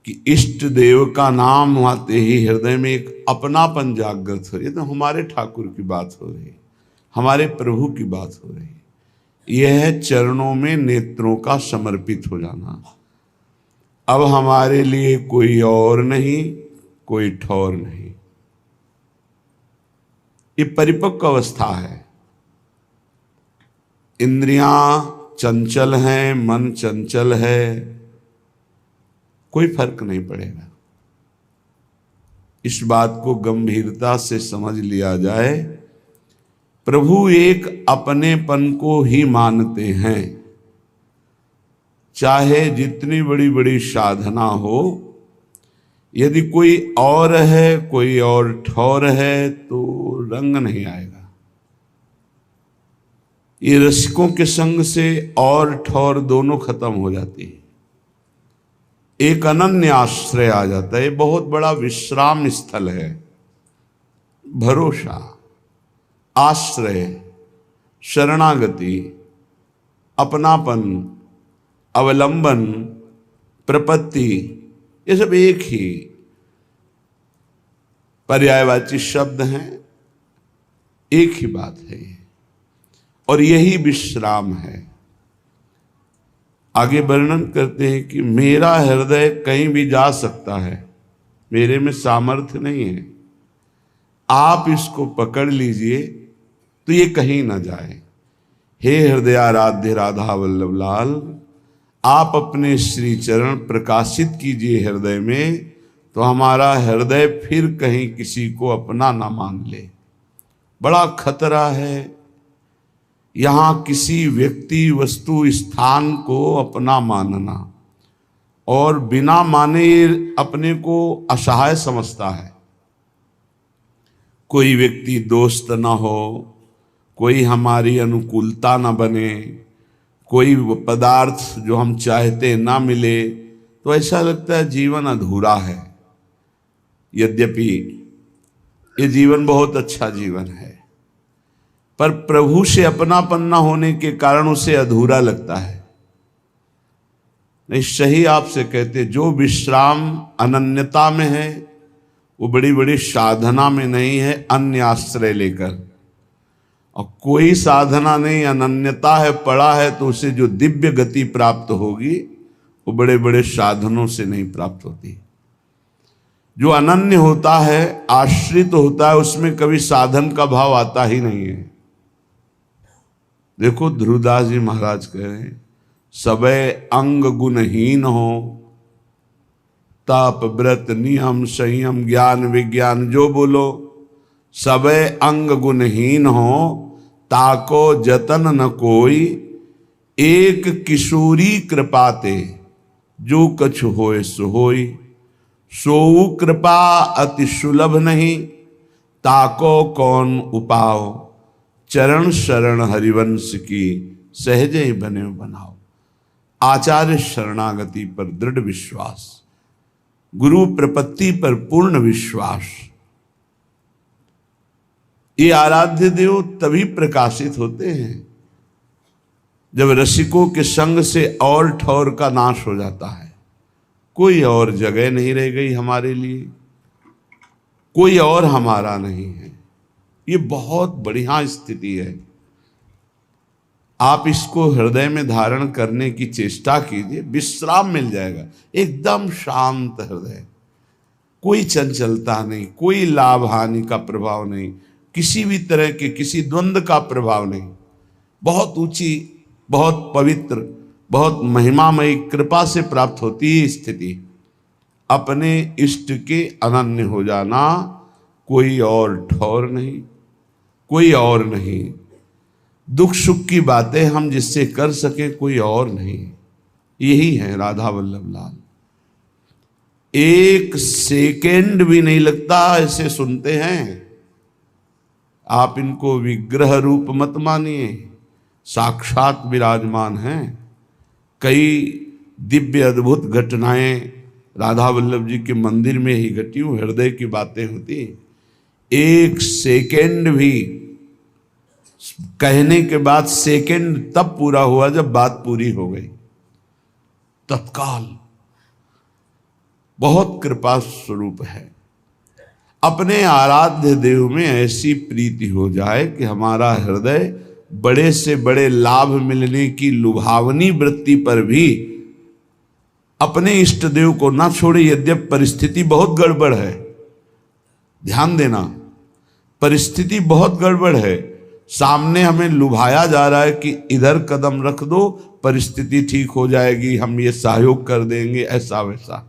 कि इष्ट देव का नाम आते ही हृदय में एक अपनापन जागृत हो। ये तो हमारे ठाकुर की बात हो रही, हमारे प्रभु की बात हो रही। यह चरणों में नेत्रों का समर्पित हो जाना। अब हमारे लिए कोई और नहीं, कोई ठौर नहीं। ये परिपक्व अवस्था है। इंद्रियां चंचल हैं, मन चंचल है, कोई फर्क नहीं पड़ेगा। इस बात को गंभीरता से समझ लिया जाए। प्रभु एक अपनेपन को ही मानते हैं, चाहे जितनी बड़ी बड़ी साधना हो। यदि कोई और है, कोई और ठौर है, तो रंग नहीं आएगा। ये रसिकों के संग से और ठौर दोनों खत्म हो जाती है। एक अनन्य आश्रय आ जाता है। ये बहुत बड़ा विश्राम स्थल है। भरोसा, आश्रय, शरणागति, अपनापन, अवलंबन, प्रपत्ति, ये सब एक ही पर्यायवाची शब्द हैं, एक ही बात है। और यही विश्राम है। आगे वर्णन करते हैं कि मेरा हृदय कहीं भी जा सकता है, मेरे में सामर्थ्य नहीं है। आप इसको पकड़ लीजिए तो ये कहीं ना जाए। हे हृदयाराध्य राधा वल्लभ लाल, आप अपने श्री चरण प्रकाशित कीजिए हृदय में, तो हमारा हृदय फिर कहीं किसी को अपना ना मान ले। बड़ा खतरा है यहां किसी व्यक्ति, वस्तु, स्थान को अपना मानना, और बिना माने अपने को असहाय समझता है। कोई व्यक्ति दोस्त ना हो, कोई हमारी अनुकूलता ना बने, कोई पदार्थ जो हम चाहते ना मिले, तो ऐसा लगता है जीवन अधूरा है। यद्यपि ये जीवन बहुत अच्छा जीवन है, पर प्रभु से अपनापन न होने के कारण उसे अधूरा लगता है। नहीं, सही आपसे कहते, जो विश्राम अनन्यता में है वो बड़ी बड़ी साधना में नहीं है, अन्य आश्रय लेकर। और कोई साधना नहीं, अनन्यता है, पड़ा है, तो उसे जो दिव्य गति प्राप्त होगी वो बड़े बड़े साधनों से नहीं प्राप्त होती। जो अनन्य होता है, आश्रित होता है, उसमें कभी साधन का भाव आता ही नहीं है। देखो ध्रुवदास जी महाराज कह रहे हैं, सबे अंग गुणहीन हो, ताप व्रत नियम संयम ज्ञान विज्ञान जो बोलो, सबे अंग गुणहीन हो, ताको जतन न कोई, एक किशोरी कृपाते, जो कछु होए सो होई, सोऊ कृपा अति सुलभ नहीं, ताको कौन उपाओ, चरण शरण हरिवंश की, सहजे ही बने बनाओ। आचार्य शरणागति पर दृढ़ विश्वास, गुरु प्रपत्ति पर पूर्ण विश्वास, ये आराध्य देव तभी प्रकाशित होते हैं जब रसिकों के संग से और ठौर का नाश हो जाता है। कोई और जगह नहीं रह गई हमारे लिए, कोई और हमारा नहीं है। ये बहुत बढ़िया स्थिति है। आप इसको हृदय में धारण करने की चेष्टा कीजिए, विश्राम मिल जाएगा। एकदम शांत हृदय, कोई चंचलता नहीं, कोई लाभ हानि का प्रभाव नहीं, किसी भी तरह के किसी द्वंद्व का प्रभाव नहीं। बहुत ऊंची, बहुत पवित्र, बहुत महिमामयी कृपा से प्राप्त होती है स्थिति। अपने इष्ट के अनन्य हो जाना, कोई और ठौर नहीं, कोई और नहीं। दुख सुख की बातें हम जिससे कर सके, कोई और नहीं। यही है राधा वल्लभ लाल। एक सेकेंड भी नहीं लगता ऐसे सुनते हैं। आप इनको विग्रह रूप मत मानिए, साक्षात विराजमान हैं। कई दिव्य अद्भुत घटनाएं राधा वल्लभ जी के मंदिर में ही घटी हुई, हृदय की बातें होती। एक सेकेंड भी कहने के बाद सेकेंड तब पूरा हुआ जब बात पूरी हो गई। तत्काल बहुत कृपा स्वरूप है। अपने आराध्य देव में ऐसी प्रीति हो जाए कि हमारा हृदय बड़े से बड़े लाभ मिलने की लुभावनी वृत्ति पर भी अपने इष्ट देव को ना छोड़े, यद्यप परिस्थिति बहुत गड़बड़ है। ध्यान देना, परिस्थिति बहुत गड़बड़ है। सामने हमें लुभाया जा रहा है कि इधर कदम रख दो, परिस्थिति ठीक हो जाएगी, हम ये सहयोग कर देंगे, ऐसा वैसा।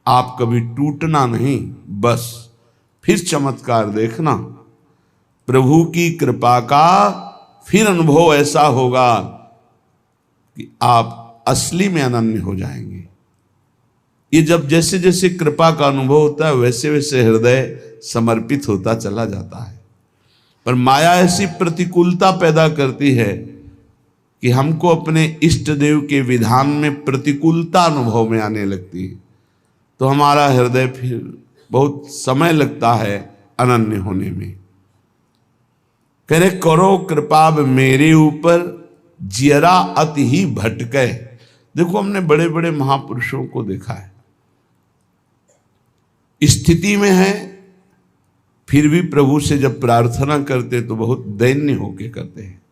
आप कभी टूटना नहीं, बस फिर चमत्कार देखना। प्रभु की कृपा का फिर अनुभव ऐसा होगा कि आप असली में अनन्य हो जाएंगे। ये जब जैसे जैसे कृपा का अनुभव होता है वैसे वैसे हृदय समर्पित होता चला जाता है। पर माया ऐसी प्रतिकूलता पैदा करती है कि हमको अपने इष्ट देव के विधान में प्रतिकूलता अनुभव में आने लगती है, तो हमारा हृदय फिर बहुत समय लगता है अनन्य होने में। कह रहे करो कृपा मेरे ऊपर जियरा अति ही भटके। देखो, हमने बड़े बड़े महापुरुषों को देखा है, स्थिति में है फिर भी प्रभु से जब प्रार्थना करते तो बहुत दैन्य होके करते हैं।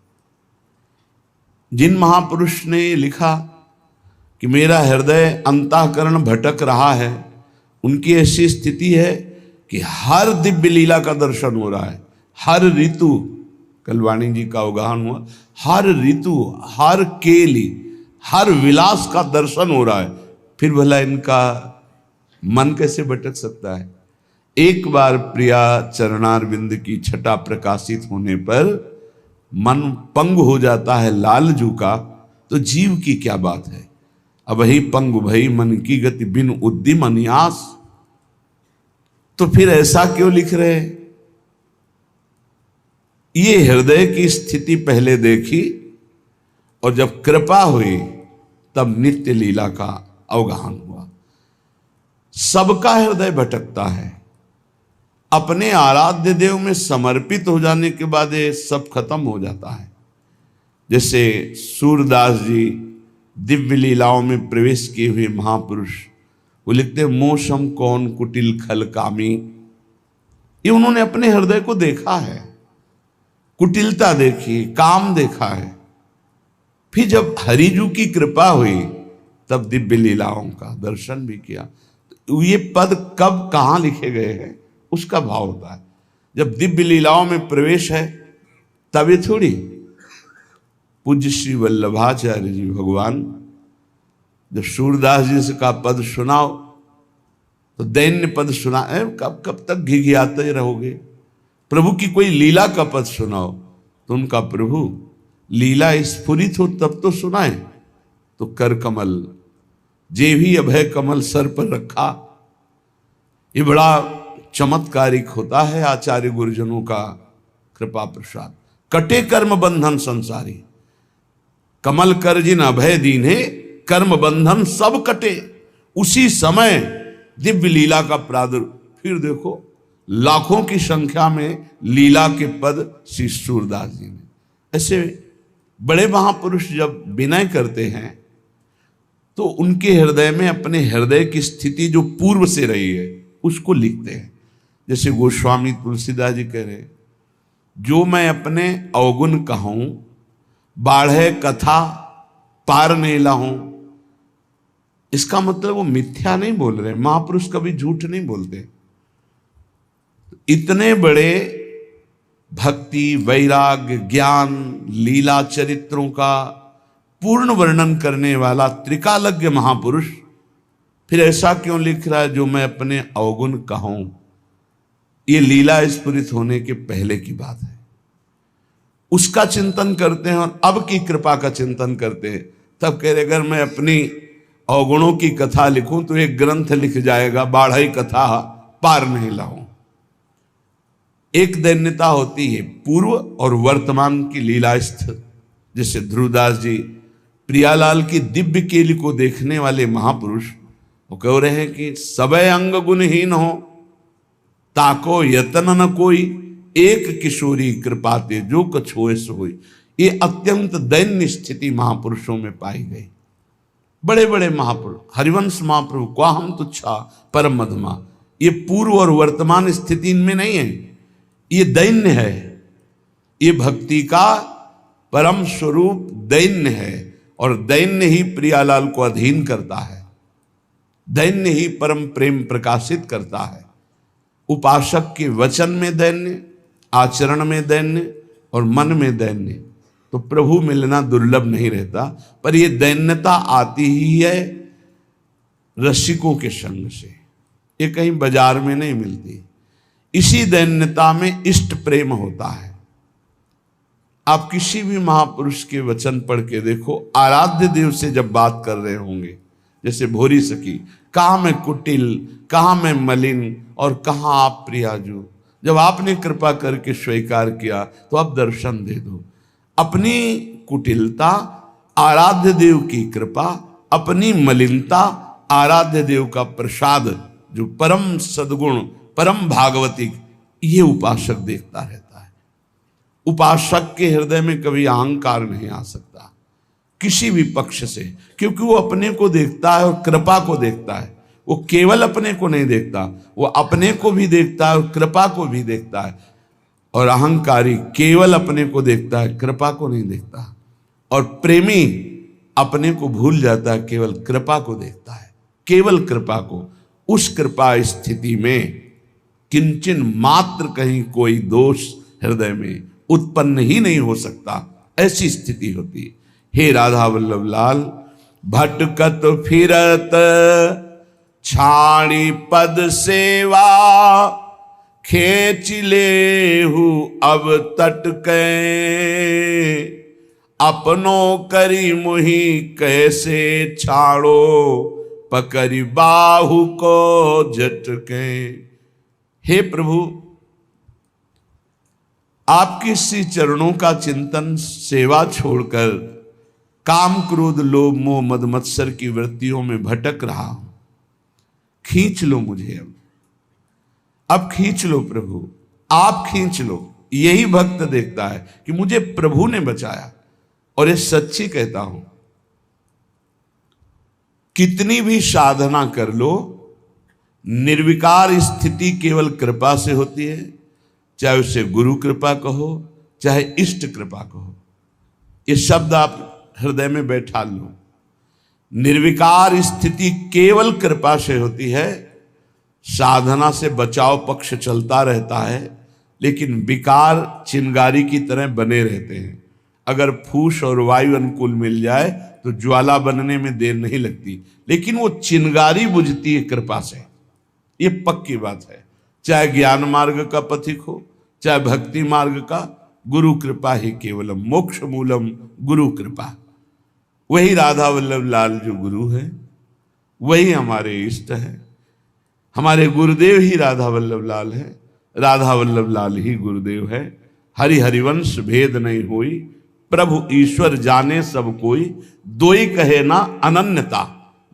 जिन महापुरुष ने लिखा कि मेरा हृदय अंतःकरण भटक रहा है, उनकी ऐसी स्थिति है कि हर दिव्य लीला का दर्शन हो रहा है, हर ऋतु, कल वाणी जी का अवगाहन हुआ, हर ऋतु, हर केली, हर विलास का दर्शन हो रहा है, फिर भला इनका मन कैसे भटक सकता है। एक बार प्रिया चरणारविंद की छटा प्रकाशित होने पर मन पंग हो जाता है लालजू का, तो जीव की क्या बात है। अब ही पंग भई मन की गति बिन उद्दिम अन्यास। तो फिर ऐसा क्यों लिख रहे हैं। ये हृदय की स्थिति पहले देखी और जब कृपा हुई तब नित्य लीला का अवगाहन हुआ। सबका हृदय भटकता है, अपने आराध्य देव में समर्पित हो जाने के बाद ये सब खत्म हो जाता है। जैसे सूरदास जी दिव्य लीलाओं में प्रवेश किए हुए महापुरुष, वो लिखते मोशम कौन कुटिल खल कामी। ये उन्होंने अपने हृदय को देखा है, कुटिलता देखी, काम देखा है। फिर जब हरिजू की कृपा हुई तब दिव्य लीलाओं का दर्शन भी किया। तो ये पद कब कहाँ लिखे गए हैं उसका भाव होता है। जब दिव्य लीलाओं में प्रवेश है तब ये थोड़ी। पूज्य श्री वल्लभाचार्य जी भगवान जब सूरदास जी से का पद सुनाओ तो दैन्य पद सुना, कब कब तक घिघियाते रहोगे। प्रभु की कोई लीला का पद सुनाओ तो उनका प्रभु लीला स्फुरित हो तब तो सुनाए। तो कर कमल जे भी अभय कमल सर पर रखा, ये बड़ा चमत्कारिक होता है आचार्य गुरुजनों का कृपा प्रसाद। कटे कर्म बंधन संसारी, कमल कर जिन अभय दीन्हे कर्म बंधन सब कटे। उसी समय दिव्य लीला का प्रादुर्भाव। फिर देखो लाखों की संख्या में लीला के पद श्री सूरदास जी ने। ऐसे बड़े महापुरुष जब विनय करते हैं तो उनके हृदय में अपने हृदय की स्थिति जो पूर्व से रही है उसको लिखते हैं। जैसे गोस्वामी तुलसीदास जी कह रहे, जो मैं अपने अवगुण कहूं बाढ़े कथा पार नहीं लाऊं। इसका मतलब वो मिथ्या नहीं बोल रहे, महापुरुष कभी झूठ नहीं बोलते। इतने बड़े भक्ति, वैराग्य, ज्ञान, लीला चरित्रों का पूर्ण वर्णन करने वाला त्रिकालज्ञ महापुरुष फिर ऐसा क्यों लिख रहा है, जो मैं अपने अवगुण कहूं। ये लीला स्फुरित होने के पहले की बात है, उसका चिंतन करते हैं और अब की कृपा का चिंतन करते हैं। तब कह रहे अगर मैं अपनी अवगुणों की कथा लिखूं तो एक ग्रंथ लिख जाएगा, बाढ़ई कथा पार नहीं लाऊं। एक दैन्यता होती है पूर्व और वर्तमान की लीलास्थ। जैसे ध्रुवदास जी प्रियालाल की दिव्य केली को देखने वाले महापुरुष, वो कह रहे हैं कि सबे अंग गुणहीन हो ताको यतन न कोई, एक किशोरी कृपाते जो कछ होए सो होई। ये अत्यंत दैन्य स्थिति महापुरुषों में पाई गई। बड़े बड़े महापुरुष, हरिवंश महाप्रभु, क्वाहम तुच्छा परम मधमा, ये पूर्व और वर्तमान स्थिति इनमें नहीं है, ये दैन्य है, ये भक्ति का परम स्वरूप दैन्य है, और दैन्य ही प्रियालाल को अधीन करता है, दैन्य ही परम प्रेम प्रकाशित करता है। उपासक के वचन में दैन्य, आचरण में दैन्य और मन में दैन्य, तो प्रभु मिलना दुर्लभ नहीं रहता। पर यह दैन्यता आती ही है रसिकों के संग से, ये कहीं बाजार में नहीं मिलती। इसी दैन्यता में इष्ट प्रेम होता है। आप किसी भी महापुरुष के वचन पढ़ के देखो, आराध्य देव से जब बात कर रहे होंगे, जैसे भोरी सखी, कहाँ मैं कुटिल, कहाँ मैं मलिन और कहाँ आप प्रियाजू, जब आपने कृपा करके स्वीकार किया तो अब दर्शन दे दो। अपनी कुटिलता आराध्य देव की कृपा, अपनी मलिनता आराध्य देव का प्रसाद, जो परम सद्गुण परम भागवतिक, ये उपासक देखता रहता है। उपासक के हृदय में कभी अहंकार नहीं आ सकता किसी भी पक्ष से, क्योंकि वो अपने को देखता है और कृपा को देखता है। वो केवल अपने को नहीं देखता, वो अपने को भी देखता है और कृपा को भी देखता है। और अहंकारी केवल अपने को देखता है, कृपा को नहीं देखता। और प्रेमी अपने को भूल जाता है, केवल कृपा को देखता है, केवल कृपा को। उस कृपा स्थिति में किंचन मात्र कहीं कोई दोष हृदय में उत्पन्न ही नहीं हो सकता, ऐसी स्थिति होती है। हे राधा वल्लभ लाल, भटकत फिरत छाणी पद सेवा, खेच लेहु अब तटके, अपनो करी मुहि कैसे छाड़ो, पकड़ी बाहु को झटके। हे प्रभु, आपके श्री चरणों का चिंतन, सेवा छोड़कर काम क्रोध लोभ मोह मद मत्सर की वृत्तियों में भटक रहा हूं। खींच लो मुझे, अब खींच लो प्रभु, आप खींच लो। यही भक्त देखता है कि मुझे प्रभु ने बचाया, और ये सच्ची कहता हूं, कितनी भी साधना कर लो, निर्विकार स्थिति केवल कृपा से होती है। चाहे उसे गुरु कृपा कहो, चाहे इष्ट कृपा कहो, ये शब्द आप हृदय में बैठा लो। निर्विकार स्थिति केवल कृपा से होती है। साधना से बचाव पक्ष चलता रहता है, लेकिन विकार चिंगारी की तरह बने रहते हैं। अगर फूस और वायु अनुकूल मिल जाए तो ज्वाला बनने में देर नहीं लगती, लेकिन वो चिंगारी बुझती है कृपा से, ये पक्की बात है। चाहे ज्ञान मार्ग का पथिक हो, चाहे भक्ति मार्ग का, गुरु कृपा ही केवलम मोक्ष मूलम गुरु कृपा। वही राधा वल्लभ लाल जो गुरु है, वही हमारे इष्ट है। हमारे गुरुदेव ही राधा वल्लभ लाल है, राधा वल्लभ लाल ही गुरुदेव है। हरि हरिवंश भेद नहीं होई, प्रभु ईश्वर जाने सब कोई, दोई कहे ना अनन्यता,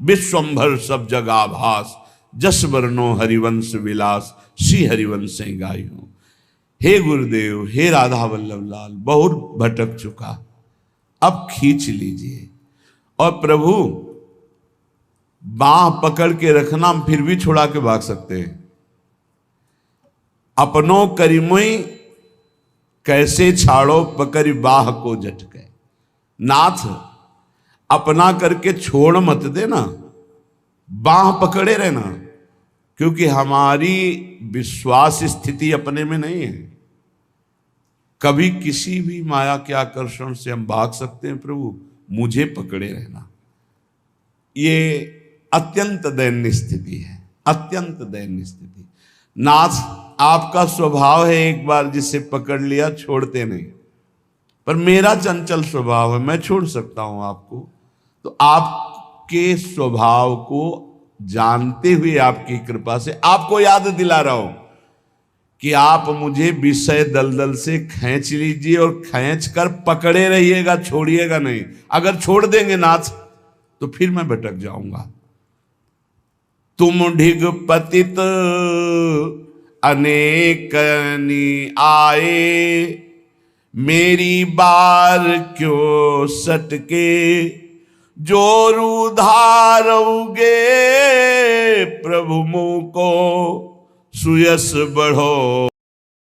विश्वंभर सब जगा भास, जस वर्णो हरिवंश विलास, श्री हरिवंश गाई हो। हे गुरुदेव, हे राधा वल्लभ लाल, बहुत भटक चुका, अब खींच लीजिए। और प्रभु बाह पकड़ के रखना, फिर भी छुड़ा के भाग सकते हैं। अपनों करीमुई कैसे छाड़ो, पकड़ी बाह को झटके। नाथ अपना करके छोड़ मत देना, बाह पकड़े रहना, क्योंकि हमारी विश्वास स्थिति अपने में नहीं है। कभी किसी भी माया के आकर्षण से हम भाग सकते हैं, प्रभु मुझे पकड़े रहना। ये अत्यंत दैन्य स्थिति है, अत्यंत दैन्य स्थिति। नाथ आपका स्वभाव है, एक बार जिसे पकड़ लिया छोड़ते नहीं, पर मेरा चंचल स्वभाव है, मैं छोड़ सकता हूं आपको। तो आपके स्वभाव को जानते हुए आपकी कृपा से आपको याद दिला रहा हूं कि आप मुझे विषय दलदल से खींच लीजिए और खींच कर पकड़े रहिएगा, छोड़िएगा नहीं। अगर छोड़ देंगे नाथ तो फिर मैं भटक जाऊंगा। तुम ढिग पतित अनेकनी आए, मेरी बार क्यों सटके, जोरु धारोगे प्रभु मुँह को सुयस बढ़ो।